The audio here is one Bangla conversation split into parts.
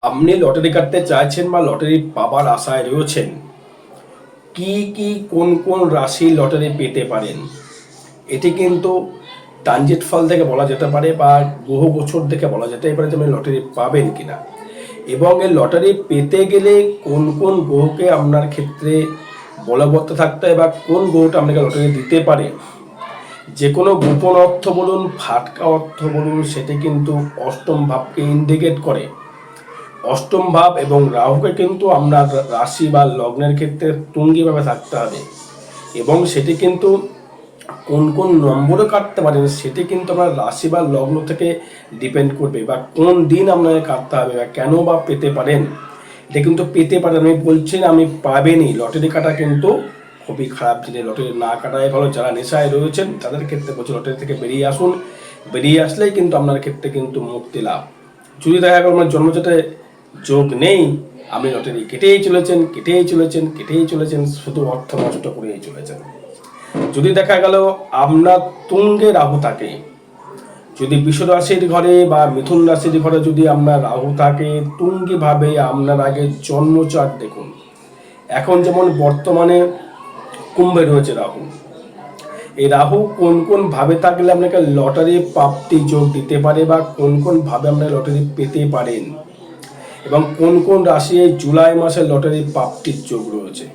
আপনি লটারি কাটতে চাইছেন বা লটারি পাবার আশায় রয়েছেন, কি কি কোন কোন রাশি লটারি পেতে পারেন? এটি কিন্তু ট্রানজিট ফল থেকে বলা যেতে পারে বা গ্রহ গোচর থেকে বলা যেতে পারে যে আপনি লটারি পাবেন কিনা, এবং এই লটারি পেতে গেলে কোন কোন গ্রহকে আপনার ক্ষেত্রে বলবৎ থাকতে হয় বা কোন গ্রহটা আপনাকে লটারি দিতে পারে। যে কোনো গোপন অর্থ বলুন, ফাটকা অর্থ বলুন, সেটি কিন্তু অষ্টম ভাবকে ইন্ডিকেট করে। অষ্টম ভাব এবং রাহুকে কিন্তু আপনার রাশি বা লগ্নের ক্ষেত্রে তুঙ্গিভাবে থাকতে হবে, এবং সেটি কিন্তু কোন কোন নম্বরে কাটতে পারেন সেটি কিন্তু আপনার রাশি বা লগ্ন থেকে ডিপেন্ড করবে, বা কোন দিন আপনাকে কাটতে হবে বা কেন বা পেতে পারেন। এটা কিন্তু পেতে পারেন, আমি বলছি না আমি পাবেনই। লটারি কাটা কিন্তু খুবই খারাপ জিনিস, লটারি না কাটাই ভালো। যারা নেশায় রয়েছেন তাদের ক্ষেত্রে বলছি লটারি থেকে বেরিয়ে আসুন, বেরিয়ে আসলেই কিন্তু আপনার ক্ষেত্রে কিন্তু মুক্তি লাভ। যদি দেখা গেল আপনার জন্মচটে যোগ নেই, আপনি লটারি কেটেই চলেছেন, শুধু অর্থ নষ্ট করেই চলেছেন। যদি দেখা গেল আপনার তুঙ্গে রাহু থাকে, যদি বৃষ রাশির ঘরে বা মিথুন রাশির ঘরে যদি আপনার রাহু থাকে তুঙ্গিভাবে, আপনার আগে জন্মচাট দেখুন। এখন যেমন বর্তমানে কুম্ভে রয়েছে রাহু, এই রাহু কোন কোন ভাবে থাকলে আপনাকে লটারি প্রাপ্তি যোগ দিতে পারে বা কোন কোন ভাবে আপনারা লটারি পেতে পারেন, এবং কোন কোন রাশি এই জুলাই মাসে লটারি প্রাপ্তির যোগ রয়েছে।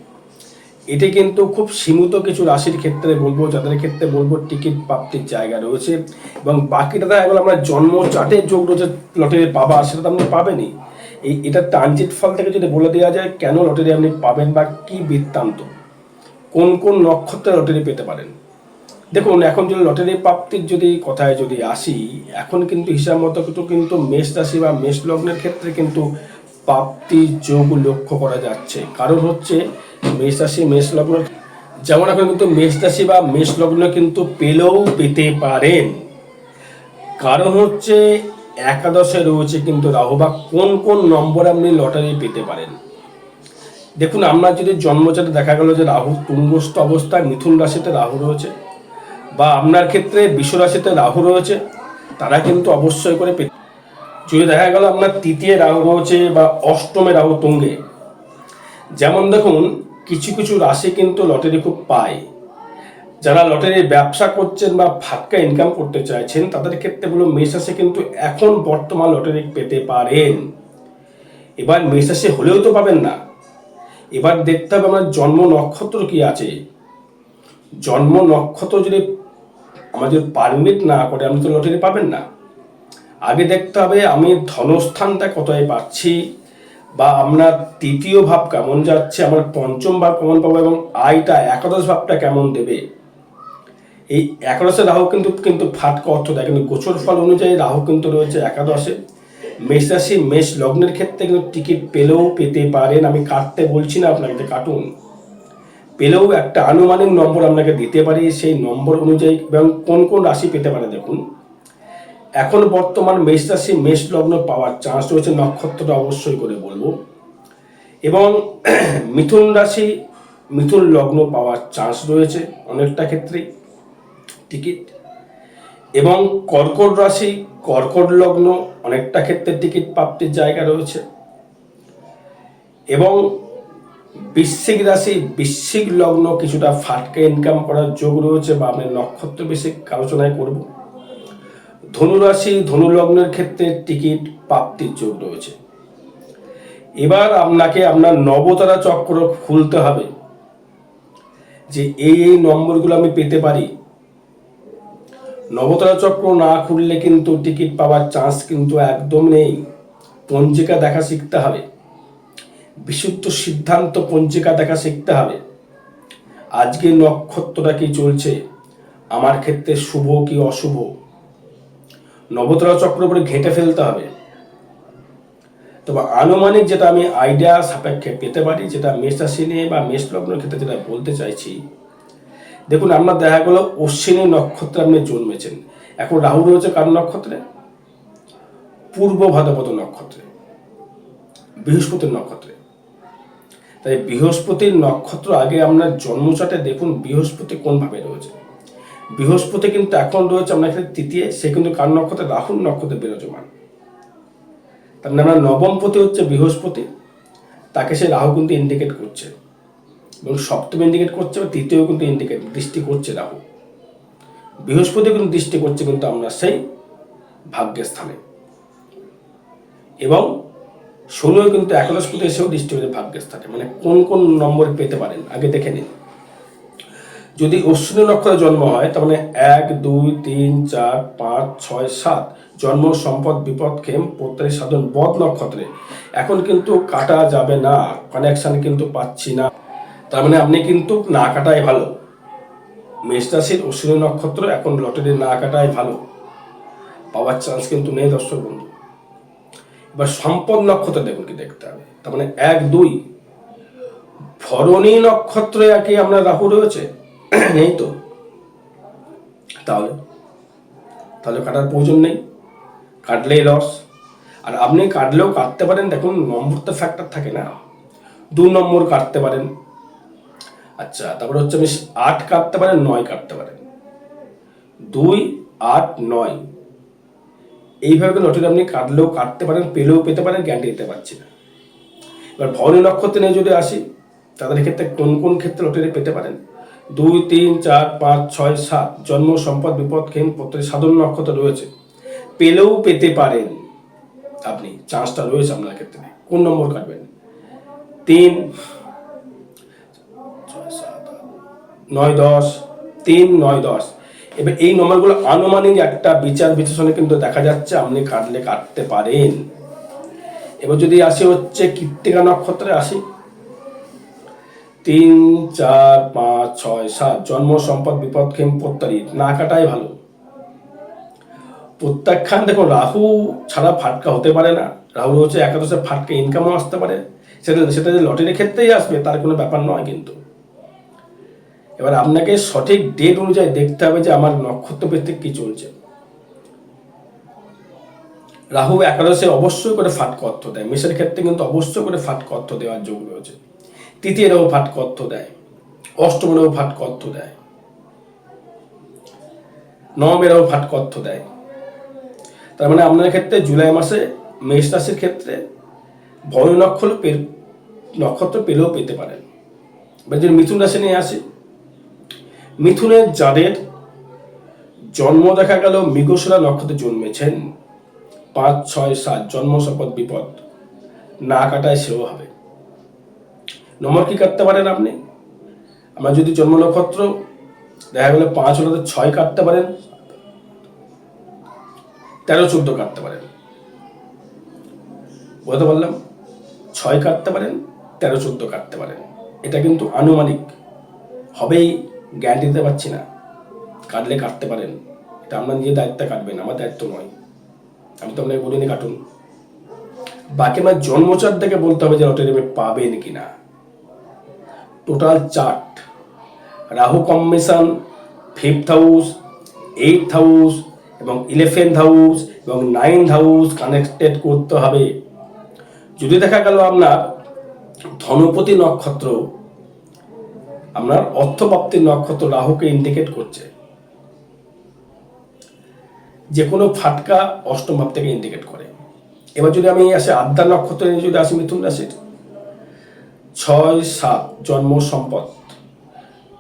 এটি কিন্তু খুব সীমিত কিছু রাশির ক্ষেত্রে বলবো, যাদের ক্ষেত্রে বলবো টিকিট প্রাপ্তির জায়গা রয়েছে, এবং বাকিটা এখন আমরা জন্ম চার্টের যোগ রয়েছে লটারি পাবা, সেটা তো আপনি পাবেনই। এটা ট্রানজিট ফল থেকে যদি বলে দেওয়া যায় কেন লটারি আপনি পাবেন বা কি বৃত্তান্ত, কোন কোন নক্ষত্রে লটারি পেতে পারেন। দেখুন, এখন যদি লটারি প্রাপ্তির যদি কথায় যদি আসি, এখন কিন্তু হিসাব মতো কিন্তু মেষ রাশি বা মেষ লগ্নের ক্ষেত্রে কিন্তু প্রাপ্তি যোগ লক্ষ্য করা যাচ্ছে। কারণ হচ্ছে মেষ রাশি মেষ লগ্ন, যেমন এখন কিন্তু মেষ রাশি বা মেষ লগ্ন কিন্তু পেলেও পেতে পারেন। কারণ হচ্ছে একাদশে রয়েছে কিন্তু রাহু, বা কোন কোন নম্বর আপনি লটারি পেতে পারেন। দেখুন, আমরা যদি জন্মচাটে দেখা গেল যে রাহু তুঙ্গস্থ অবস্থায় মিথুন রাশিতে রাহু রয়েছে, বা আপনার ক্ষেত্রে বৃষ রাশিতে রাহু রয়েছে, তারা কিন্তু অবশ্যই করে পেতে। যদি দেখা গেল আপনার তৃতীয় রাহু রয়েছে বা অষ্টমে রাহু তুঙ্গে, যেমন দেখুন কিছু কিছু রাশি কিন্তু লটারি খুব পায়। যারা লটারির ব্যবসা করছেন বা ফাটকা ইনকাম করতে চাইছেন তাদের ক্ষেত্রে বলো মেষ রাশি কিন্তু এখন বর্তমান লটারি পেতে পারেন। এবার মেষ রাশি হলেও তো পাবেন না, এবার দেখতে হবে আমার জন্ম নক্ষত্র কি আছে। জন্ম নক্ষত্র যদি আমাদের পারমিট না করে আপনি তো লটারি পাবেন না। আগে দেখতে হবে আমি ধনস্থানটা কোথায় পাচ্ছি, বা আপনার তৃতীয় ভাব কেমন যাচ্ছে, আমার পঞ্চম ভাব কেমন পাবো, এবং আয়টা একাদশ ভাবটা কেমন দেবে। এই একাদশে রাহু কিন্তু কিন্তু ফাটকা অর্থ দেয়, কিন্তু গোচর ফল অনুযায়ী রাহু কিন্তু রয়েছে একাদশে। মেষ রাশি মেষ লগ্নের ক্ষেত্রে কিন্তু টিকিট পেলেও পেতে পারেন, আমি কাটতে বলছি না আপনাকে যে কাটুন, পেলেও একটা আনুমানিক নম্বর আপনাকে দিতে পারি, সেই নম্বর অনুযায়ী এবং কোন কোন রাশি পেতে পারে। দেখুন, এখন বর্তমান মেষ রাশি মেষ লগ্ন পাওয়ার চান্স রয়েছে, নক্ষত্রটা অবশ্যই করে বলবো, এবং মিথুন রাশি মিথুন লগ্ন পাওয়ার চান্স রয়েছে অনেকটা ক্ষেত্রেই টিকিট, এবং কর্কট রাশি কর্কট লগ্ন অনেকটা ক্ষেত্রে টিকিট প্রাপ্তির জায়গা রয়েছে, এবং বৃশ্চিক রাশি বৃশ্চিক লগ্ন কিছুটা ফাটকে ইনকাম করার যোগ রয়েছে, বা আমি নক্ষত্র বেশি আলোচনায় করব। ধনুরাশি ধনু লগ্নের ক্ষেত্রে টিকিট প্রাপ্তির যোগ রয়েছে। এবার আপনাকে আপনার নবতারা চক্র খুলতে হবে যে এই এই নম্বরগুলো আমি পেতে পারি। নবতারা চক্র না খুললে কিন্তু টিকিট পাওয়ার চান্স কিন্তু একদম নেই। পঞ্জিকা দেখা শিখতে হবে, বিশুদ্ধ সিদ্ধান্ত পঞ্জিকা দেখা শিখতে হবে। আজকে নক্ষত্রটা কি চলছে, আমার ক্ষেত্রে শুভ কি অশুভ, নবতারা চক্র উপরে ঘেঁটে ফেলতে হবে। তবে আনুমানিক যেটা আমি আইডিয়া সাপেক্ষে পেতে পারি, যেটা মেষ রাশি নিয়ে বা মেষ লগ্নের ক্ষেত্রে যেটা বলতে চাইছি, দেখুন আমরা দেখা গেল অশ্বিনী নক্ষত্রে আপনি জন্মেছেন, এখন রাহু রয়েছে কার নক্ষত্রে, পূর্ব ভাদ্রপদ নক্ষত্রে, বৃহস্পতির নক্ষত্রে। তাই বৃহস্পতির নক্ষত্র আগে আপনার জন্মচাটে দেখুন বৃহস্পতি কোন ভাবে রয়েছে। বৃহস্পতি কিন্তু এখন রয়েছে আপনার ক্ষেত্রে তৃতীয়, সে কিন্তু কার নক্ষত্রে, রাহুর নক্ষত্রে বিরাজমান। তার মানে আমার নবমপতি হচ্ছে বৃহস্পতি, তাকে সে রাহু কিন্তু ইন্ডিকেট করছে, এবং সপ্তম ইন্ডিকেট করছে, বা তৃতীয় কিন্তু ইন্ডিকেট দৃষ্টি করছে রাহু। বৃহস্পতি কিন্তু দৃষ্টি করছে কিন্তু আমরা সেই ভাগ্যের স্থানে, এবং শনিও কিন্তু একাদশপতি এসেও দৃষ্টি হচ্ছে ভাগ্যের স্থানে। মানে কোন কোন নম্বর পেতে পারেন আগে দেখে নিন। যদি অশ্বিনী নক্ষত্রে জন্ম হয়, তার মানে 1, 2, 3, 4, 5, 6, 7 জন্ম, সম্পদ, বিপদ, ক্ষেম, প্রত্যয়, সাধন, বদ নক্ষত্রে এখন কিন্তু কাটা যাবে না, কানেকশন কিন্তু পাচ্ছি না। তার মানে আপনি কিন্তু না কাটাই ভালো। মেষ রাশির অশ্বিনী নক্ষত্র এখন লটারি না কাটাই ভালো, পাওয়ার চান্স কিন্তু নেই দর্শক বন্ধু। এবার সম্পদ নক্ষত্র দেখুন কি দেখতে হবে, তার মানে 1, 2 ভরণী নক্ষত্রে কি আমরা রাহু রয়েছে? নেই তো, তাহলে তাহলে কাটার প্রয়োজন নেই, কাটলেই লস। আর আপনি কাটলেও কাটতে পারেন, দেখুন নম্বর তো ফ্যাক্টর থাকে না, 2 নম্বর কাটতে পারেন। আচ্ছা, তারপরে হচ্ছে আপনি 8 কাটতে পারেন, 9 কাটতে পারেন, 2, 8, 9 এইভাবে লটারি আপনি কাটলেও কাটতে পারেন, পেলেও পেতে পারেন, গ্যারান্টি দিতে পারছি না। এবার ভরণী নক্ষত্রে নিয়ে যদি আসি, তাদের ক্ষেত্রে কোন কোন ক্ষেত্রে লটারি পেতে পারেন? 2, 3, 4, 5, 6, 7 জন্ম, সম্পদ, বিপদ, ক্ষেম, প্রত্যয়, সাধন নক্ষত্র রয়েছে, পেলেও পেতে পারেন। আপনি চান্সটা রয়েছে আপনার ক্ষেত্রে। কোন নম্বর কাটবেন? 3, 6, 7, 9, 10, 3, 9, 10। এবার এই নম্বরগুলো আনুমানিক একটা বিচার বিশ্লেষণে কিন্তু দেখা যাচ্ছে আপনি কাটলে কাটতে পারেন। এবার যদি আসি হচ্ছে কৃত্তিকা নক্ষত্রে আসি, 3, 4, 5, 6, 7 জন্ম, সম্পদ, বিপদ, ক্ষেম, প্রত্যয় না কাটাই ভালো। প্রত্যাখ্যান দেখুন, রাহু ছাড়া ফাটকা হতে পারে না, রাহু হচ্ছে একাদশে ফাটকা ইনকামও আসতে পারে, সেটা সেটা যে লটারির ক্ষেত্রেই আসবে তার কোনো ব্যাপার নয় কিন্তু। এবার আপনাকে সঠিক ডেট অনুযায়ী দেখতে হবে যে আমার নক্ষত্র ভিত্তিক কি চলছে। রাহু একাদশে অবশ্যই করে ফাটকা অর্থ দেয়, মেষের ক্ষেত্রে কিন্তু অবশ্যই করে ফাটকা অর্থ দেওয়ার যোগ রয়েছে, তৃতীয়েরও ফাটকা অর্থ দেয়, অষ্টমেরও ফাটকা অর্থ দেয়, নবমেরও ফাটকা অর্থ দেয়। তার মানে আপনার ক্ষেত্রে জুলাই মাসে মেষ রাশির ক্ষেত্রে ভরণী নক্ষত্র পেলেও পেতে পারেন। এবার যদি মিথুন রাশি নিয়ে আসি, মিথুনের যাদের জন্ম দেখা গেল মৃগশিরা নক্ষত্রে জন্মেছেন, 5, 6, 7 জন্ম, সম্পদ, বিপদ না কাটায় সেও হবে। নম্বর কি কাটতে পারেন আপনি? আমরা যদি জন্ম নক্ষত্র দেখা গেল 5 হলে 6 কাটতে পারেন, 13, 14 কাটতে পারেন। বলতে পারলাম 6 কাটতে পারেন, 13, 14 কাটতে পারেন। এটা কিন্তু আনুমানিক, হবেই গ্যারান্টি দিতে পারছি না। কাটলে কাটতে পারেন, এটা আপনার নিজের দায়িত্বে কাটবেন, আমার দায়িত্ব নয়। আমি তো আপনাকে বলিনি কাটুন। বাকি আমার জন্মচার থেকে বলতে হবে যে লটারি পাবেন কিনা। Total chart, Rahu combination 5th house, 8th house এবং 11th হাউস এবং 9th হাউস কানেক্টেড করতে হবে। যদি দেখা গেল আপনার ধনপতি নক্ষত্র, আপনার অর্থপ্রাপ্তির নক্ষত্র রাহুকে ইন্ডিকেট করছে, যে কোনো ফাটকা অষ্টম ভাব থেকে ইন্ডিকেট করে। এবার যদি আমি আসি আদ্যা নক্ষত্র নিয়ে যদি আসি মিথুন রাশির, 6, 7 জন্ম, সম্পদ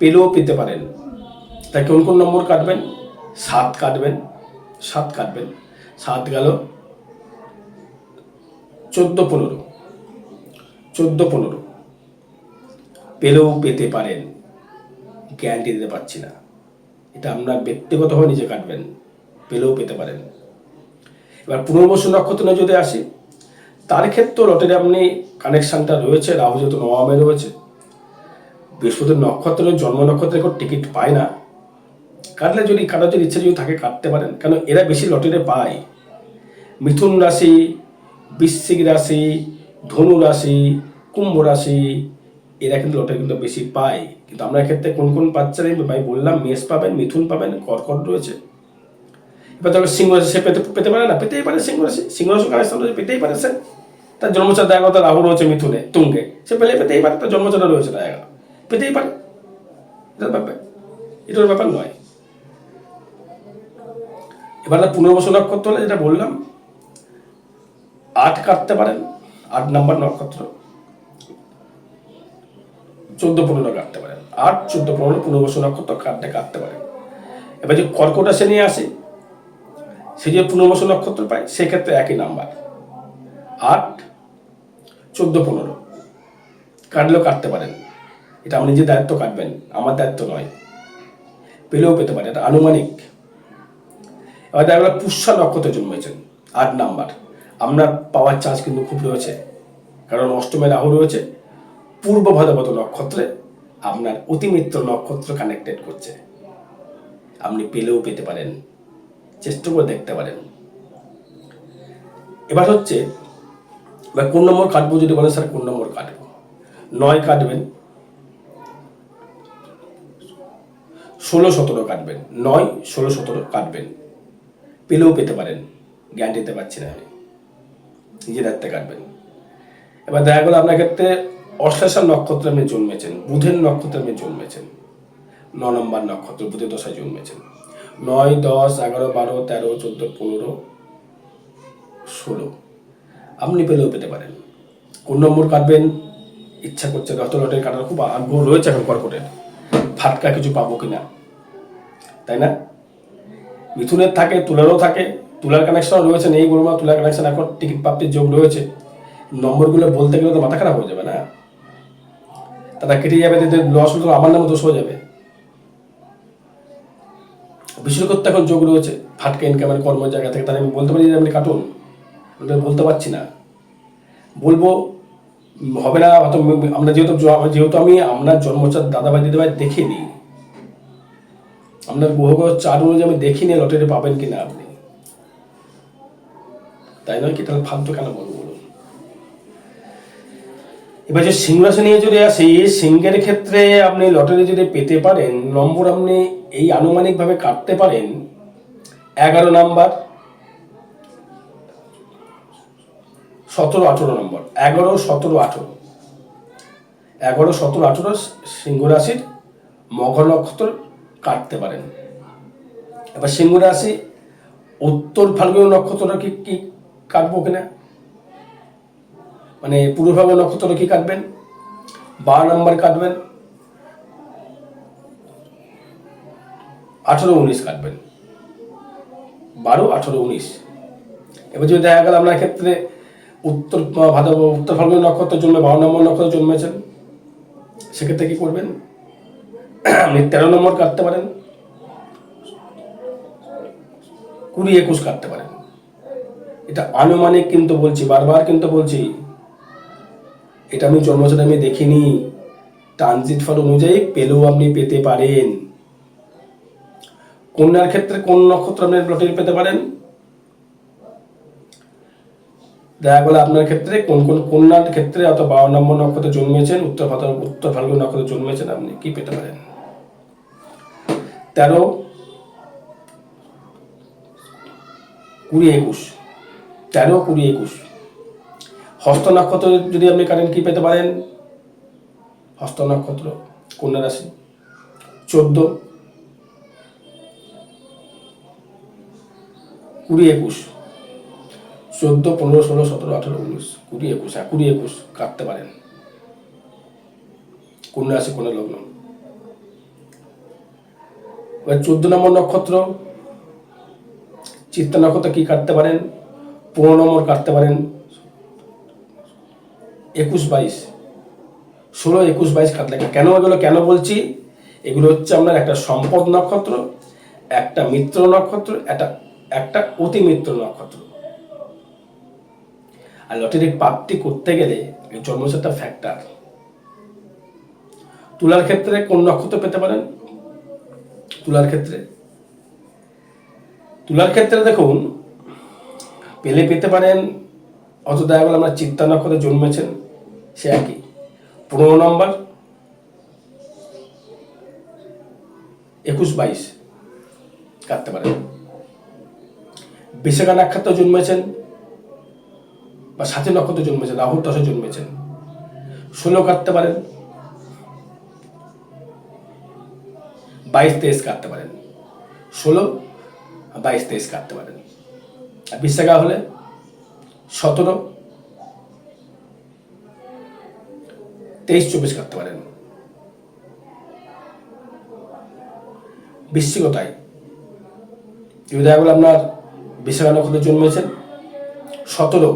পেলেও পেতে পারেন, তাই কোন কোন নম্বর কাটবেন? 7 কাটবেন, 7 কাটবেন, 7 গেল 14, 15, 14, 15 পেলেও পেতে পারেন, গ্যারান্টি দিতে পারছি না। এটা আপনার ব্যক্তিগতভাবে নিজে কাটবেন, পেলেও পেতে পারেন। এবার পুনর্বসু নক্ষত্র নিয়ে যদি আসি, তার ক্ষেত্রে লটারি আপনি কানেকশনটা রয়েছে, রাহু যেহেতু নবমে রয়েছে, বৃহস্পতির নক্ষত্রের জন্ম নক্ষত্রে কেউ টিকিট পায় না, কাটলে যদি কাটার যদি ইচ্ছে যদি থাকে কাটতে পারেন, কেন এরা বেশি লটারি পায়। মিথুন রাশি, বৃশ্চিক রাশি, ধনু রাশি, কুম্ভ রাশি এরা কিন্তু লটারি কিন্তু বেশি পায়। কিন্তু আপনার ক্ষেত্রে কোন কোন পাচ্ছেন ভাই বললাম, মেষ পাবেন, মিথুন পাবেন, কর্কট রয়েছে। এবার তবে সিংহ রাশি সে পেতে পারে না, পেতেই পারে সিংহ রাশি, সিংহ রাশি কানেকশন রয়েছে, পেতেই পারে সে। তার জন্মচার দেখা কথা রাহু রয়েছে মিথুনে তুঙ্গে, সে পেতেই পারে, তার জন্মচারটা রয়েছে দেখা পেতেই পারে, এটার ব্যাপার, এটার ব্যাপার নয়। এবার পুনর্বসু নক্ষত্র হলে যেটা বললাম, 8 কাটতে পারেন, 8 নম্বর নক্ষত্র, 14-15 কাটতে পারেন, 8, 14-15 পুনর্বসু নক্ষত্র কাটতে পারেন। এবার যে কর্কট রাশি নিয়ে আসে, সে যে পুনর্বসু নক্ষত্র পায়, সেক্ষেত্রে একই নাম্বার 8, 14-15 কাটলেও কাটতে পারেন। এটা আপনি নিজের দায়িত্ব কাটবেন, আমার দায়িত্ব নয়, পেলেও পেতে পারে, এটা আনুমানিক। এবার দেখা গেল পুষ্যা নক্ষত্রে জন্মেছেন, 8 নাম্বার, আপনার পাওয়ার চান্স কিন্তু খুব রয়েছে, কারণ অষ্টমে রাহু রয়েছে, পূর্ব ভাদ্রপদ নক্ষত্রে আপনার অতিমিত্র নক্ষত্র কানেক্টেড করছে, আপনি পেলেও পেতে পারেন, চেষ্টা করে দেখতে পারেন। এবার হচ্ছে কোন নম্বর কাটবো, যদি বলেন স্যার কোন নম্বর কাটবো, 9 কাটবেন, 16-17 কাটবেন, 9, 16-17 কাটবেন, পেলেও পেতে পারেন, গ্যারান্টি দিতে পারছি না আমি, নিজের হাতে কাটবেন। এবার দেখা গেল আপনার ক্ষেত্রে অশ্লেষা নক্ষত্রে আপনি জন্মেছেন, বুধের নক্ষত্রে আপনি জন্মেছেন, 9 নম্বর নক্ষত্র, বুধের দশায় জন্মেছেন, 9, 10, 11, 12, 13, 14, 15, 16 আপনি পেলেও পেতে পারেন। কোন নম্বর কাটবেন ইচ্ছা করছে, রত লটের কাটার খুব আগ্রহ রয়েছে এখন কর্কটের, ফাটকা কিছু পাবো কিনা, তাই না? মিথুনের থাকে, তুলারও থাকে, তুলার কানেকশন রয়েছে, নেই বলবো না, তুলার কানেকশন এখন টিকিট প্রাপ্তির যোগ রয়েছে, নম্বরগুলো বলতে গেলে তো মাথা খারাপ হয়ে যাবে না, তারা কেটে যাবে, লস হলে আমার নামে দোষ হয়ে যাবে। বিশেষজ্ঞত্ব এখন যোগ রয়েছে, ফাটকা ইনকামের কর্মের জায়গা থেকে, তাহলে আমি বলতে পারি যে আপনি কাটুন, বলতে পারছি না, বলবো হবে না। অত আমরা যেহেতু আমি আপনার জন্মচার দাদাভাই দিদিভাই দেখিনি, আপনার গ্রহগত চার অনুযায়ী আমি দেখিনি লটারি পাবেন কিনা আপনি, তাই নয় কি? তাহলে ফালতু কেন বলবো বলুন। এবার যে সিংহ রাশি নিয়ে যদি আসি, সিংহের ক্ষেত্রে আপনি লটারি যদি পেতে পারেন, নম্বর আপনি এই আনুমানিকভাবে কাটতে পারেন 11 নাম্বার, 17, 18 নম্বর, 11, 17, 18, 11, 17, 18 সিংহ রাশির মঘ নক্ষত্র কাটতে পারেন। এবার সিংহ রাশি উত্তর ফাল্গুনী নক্ষত্রটা কি কাটবো কিনা, মানে পূর্ব ফাল্গুনী নক্ষত্র কি কাটবেন, 12 নম্বর কাটবেন, 18, 19 কাটবেন, 12, 18, 19। এবার যদি দেখা গেল আপনার ক্ষেত্রে উত্তর ফাল্গুনী নক্ষত্রের জন্য 12 নম্বর নক্ষত্রে জন্মেছেন, সেক্ষেত্রে কি করবেন, আপনি 13 নম্বর কাটতে পারেন, 20, 21 কাটতে পারেন। এটা আনুমানিক কিন্তু বলছি, বারবার কিন্তু বলছি, এটা আমি জন্মছকে আমি দেখিনি, ট্রানজিট ফল অনুযায়ী পেলেও আপনি পেতে পারেন। কন্যার ক্ষেত্রে কোন নক্ষত্র আপনি লটারি পেতে পারেন, দেখা গেল আপনার ক্ষেত্রে কোন কন্যার ক্ষেত্রে অত 12 নম্বর নক্ষত্রে জন্মেছেন, উত্তর ফাল্গুনী নক্ষত্রে জন্মেছেন, আপনি কি পেতে পারেন, 13, 20, 21, 13, 20, 21। হস্ত নক্ষত্র যদি আপনি কাটেন, কি পেতে পারেন, হস্ত নক্ষত্র কন্যা রাশি 14, 20, 21, 14, 15, 16, 17, 18, 19, 20, 21, 20, 21 কাটতে পারেন, কন্যা রাশি, কন্যা লগ্ন। 14 নম্বর নক্ষত্র চিত্তা নক্ষত্র কি কাটতে পারেন, 15 নম্বর কাটতে পারেন, 21, 22, 16, 21, 22 কাটলে। কেন এগুলো কেন বলছি, এগুলো হচ্ছে আপনার একটা সম্পদ নক্ষত্র, একটা মিত্র নক্ষত্র, একটা অতি মিত্র নক্ষত্র। আর লটারি প্রাপ্তি করতে গেলে জন্মসালটা ফ্যাক্টর। তুলার ক্ষেত্রে কোন নক্ষত্র পেতে পারেন, তুলার ক্ষেত্রে দেখুন পেতে পারেন, অত দেখা গেল আমরা চিত্তা নক্ষত্রে জন্মেছেন, সে একই 15 নম্বর, 21, 22 কাটতে পারেন। বিশাখা নক্ষত্রে জন্মেছেন বা সাথী নক্ষত্রে জন্মেছেন, রাহুর দশে জন্মেছেন, 16 কাটতে পারেন, 22, 23 কাটতে পারেন, 16, 22, 23 কাটতে পারেন। আর বিশাখা হলে 17, 23, 24 কাটতে পারেন। বৃশ্চিকতায় যদি দেখা গেল আপনার বিশাখা নক্ষত্রে জন্মেছেন, 17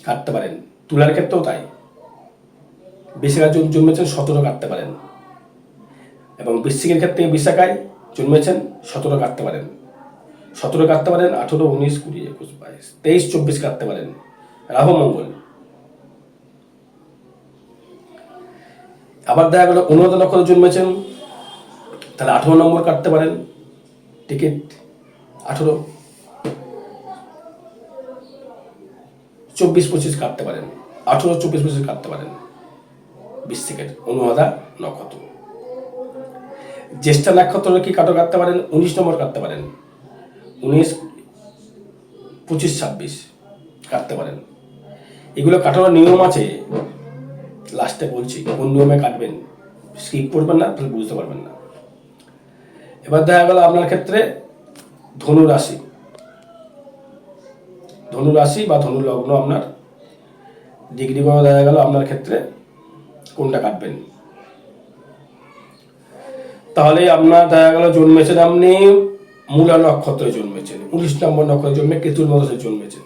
কাটতে পারেন। তুলার ক্ষেত্রেও তাই, বিশাখা জন্মেছেন 17 কাটতে পারেন, এবং বৃশ্চিকের ক্ষেত্রে বিশাখায় জন্মেছেন 17 কাটতে পারেন, 17 কাটতে পারেন, 18, 19, 20, 21, 22, 23, 24 কাটতে পারেন। রাহু মঙ্গল। আবার দেখা গেল অনুরাধা নক্ষত্রে জন্মেছেন, তাহলে 18 নম্বর কাটতে পারেন, টিকিট 18, 24, 25 কাটতে পারেন, 18, 24, 25 কাটতে পারেন বৃশ্চিকের অনুরাধা নক্ষত্র। জ্যেষ্ঠা নক্ষত্রের কি কাটতে পারেন? 19 নম্বর কাটতে পারেন, 19, 25, 26 কাটতে পারেন। এগুলো কাটানোর নিয়ম আছে, লাস্টে বলছি কোন নিয়মে কাটবেন, স্কিপ করবেন না তাহলে বুঝতে পারবেন না। এবার দেখা গেল আপনার ক্ষেত্রে ধনু রাশি বা ধনু লগ্ন আপনার ডিগ্রি করে দেখা গেল আপনার ক্ষেত্রে কোনটা কাটবেন। তাহলে আপনার দেখা গেল জন্মেছেন আপনি মূলা নক্ষত্রে জন্মেছেন, 19 নম্বর নক্ষত্রে জন্মে কেতুর মধ্যে জন্মেছেন,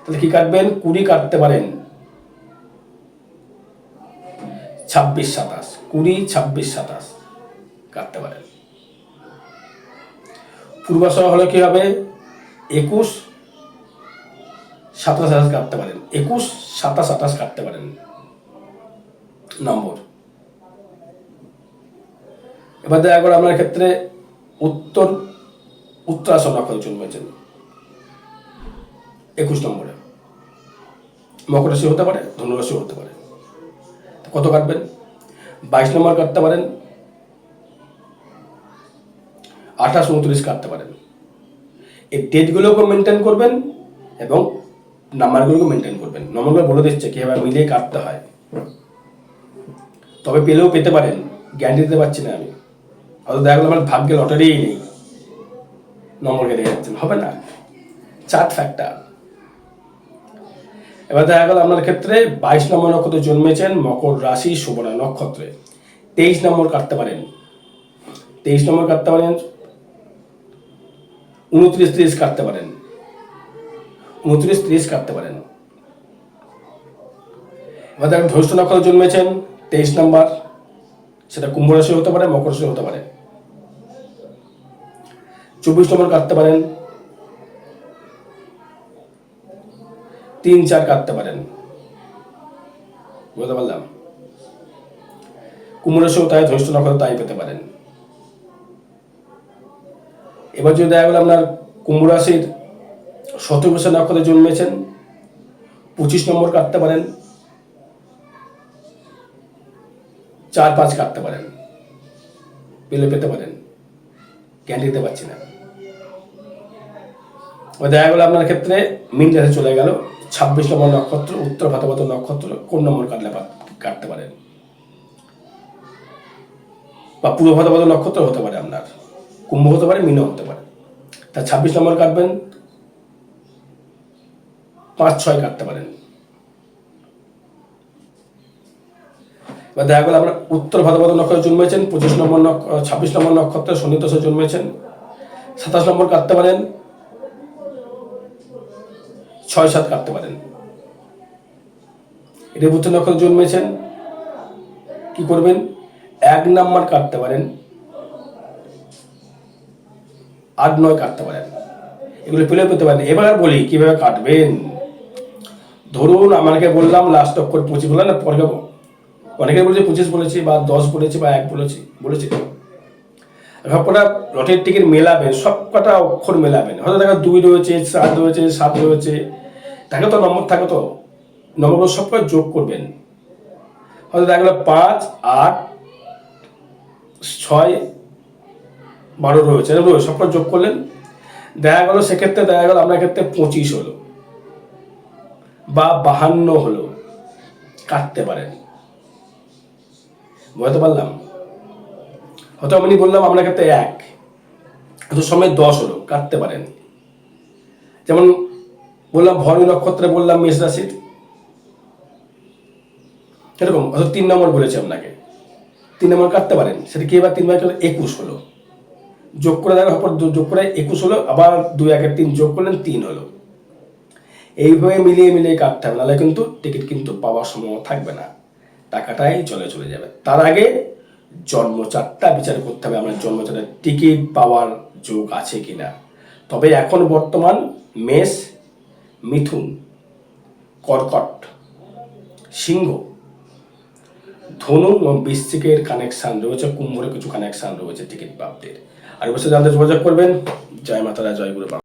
তাহলে কি কাটবেন? 20 কাটতে পারেন, 26, 27, 20, 26, 27 কাটতে পারেন। পূর্বাশয় হলে কি হবে? 21, 27, 28 কাটতে পারেন, 21, 27, 28 কাটতে পারেন নম্বর। এবার দেখা গেল আপনার ক্ষেত্রে উত্তরাশয় নক্ষত্রে জন্মেছেন 21 নম্বরে, মকর রাশি হতে পারে, ধনুরাশি হতে পারে। কত কাটবেন? 22 নম্বর কাটতে পারেন, 28, 29 কাটতে পারেন। এই ডেটগুলোকে মেনটেন করবেন এবং নাম্বারগুলোকে মেনটেন করবেন। নম্বরগুলো বলে দিচ্ছে কীভাবে মিলিয়ে কাটতে হয়, তবে পেলেও পেতে পারেন, গ্যারান্টি দিতে পারছি না আমি। হয়তো দেখা গেলো আমার ভাগ্যে লটারিই নেই, নম্বর কেটে যাচ্ছেন, হবে না, চার্ট ফ্যাক্টর। এবার দেখা গেল আপনার ক্ষেত্রে 22 নম্বর নক্ষত্রে জন্মেছেন, মকর রাশি, সুবর্ণা নক্ষত্রে, 23 নম্বর কাটতে পারেন, 23 নম্বর কাটতে পারেন, 29, 30 কাটতে পারেন, 29, 30 কাটতে পারেন। এবার দেখেন জ্যৈষ্ঠ নক্ষত্রে জন্মেছেন 23 নম্বর, সেটা কুম্ভ রাশি হতে পারে, মকর রাশি হতে পারে, 24 নম্বর কাটতে পারেন, 3, 4 কাটতে পারেন। বুঝতে পারলাম? কুম্ভ রাশিও তাই, জ্যৈষ্ঠ নক্ষত্র তাই পেতে পারেন। এবার যদি দেখা গেল আপনার কুম্ভ রাশির শতভিষা নক্ষত্রে জন্মেছেন, 25 নম্বর কাটতে পারেন, 4, 5 কাটতে পারেন, পেলে পেতে পারেন, গ্যারান্টি দিতে পারছি না। দেখা গেল আপনার ক্ষেত্রে মীন রাশি চলে গেল, 26 নম্বর নক্ষত্র, উত্তর ভাদ্রপদ নক্ষত্র, কোন নম্বর কাটলে কাটতে পারেন, বা পূর্ব ভাদ্রপদ নক্ষত্র হতে পারে, আপনার কুম্ভ হতে পারে, মীন হতে পারে। তা 26 নম্বর কাটবেন, 5, 6 কাটতে পারেন। বা দেখা গেল আপনার উত্তর ভাদ্রপদ নক্ষত্রে জন্মেছেন, 26 নম্বর নক্ষত্রে শনি দশে জন্মেছেন, 27 নম্বর কাটতে পারেন, 6, 7 কাটতে পারেন। রেবতী নক্ষত্রে জন্মেছেন, কি করবেন? 1 নম্বর কাটতে পারেন, 8, 9 কাটতে পারেন। এগুলো পেলে পেতে পারেন। এবার বলি কিভাবে কাটবেন। ধরুন আমাকে বললাম লাস্ট অক্ষর 25 বললাম না, পরে অনেকে বলেছে 25 বলেছি, বা 10 বলেছি, বা 1 বলেছি। সবকটা লটের টিকিট মেলাবেন, সবকটা অক্ষর মেলাবেন। হয়তো দেখা 2 রয়েছে, 4 রয়েছে, 7 রয়েছে, থাকে তো নম্বর, থাকে তো নম্বরগুলো সবকটা যোগ করবেন। হয়তো দেখা গেলো 5, 8, 6, 12 রয়েছে, সবকটা যোগ করলেন, দেখা গেল সেক্ষেত্রে দেখা গেল আপনার ক্ষেত্রে 25 হলো বা 52 হলো, কাটতে পারেন। বুঝতে পারলাম? হয়তো আমি বললাম আপনার ক্ষেত্রে 1, হয়তো সময় 10 হলো, কাটতে পারেন। যেমন বললাম ভরণী নক্ষত্রে, বললাম মেষ রাশির, এরকম অর্থাৎ 3 নম্বর বলেছে আপনাকে, 3 নম্বর কাটতে পারেন, সেটা কি এবার 3 বার করলে 21 হলো, যোগ করে দেওয়ার পর যোগ করে 21 হলো, আবার 2 1 3 যোগ করলেন 3 হলো। এইভাবে মিলিয়ে মিলিয়ে কাটতে হবে, নাহলে কিন্তু টিকিট কিন্তু পাওয়ার সম্ভাবনা থাকবে না, টাকাটাই চলে যাবে। তার আগে জন্মচারটা বিচার করতে হবে, আমার জন্মচারের টিকিট পাওয়ার যোগ আছে কিনা। তবে এখন বর্তমান মেষ, মিথুন, কর্কট, সিংহ, ধনু এবং বৃশ্চিকের কানেকশান রয়েছে, কুম্ভের কিছু কানেকশান রয়েছে টিকিট প্রাপ্তির। আর অবশ্যই জানতে যোগাযোগ করবেন। জয় মাতারা, জয় গুরু।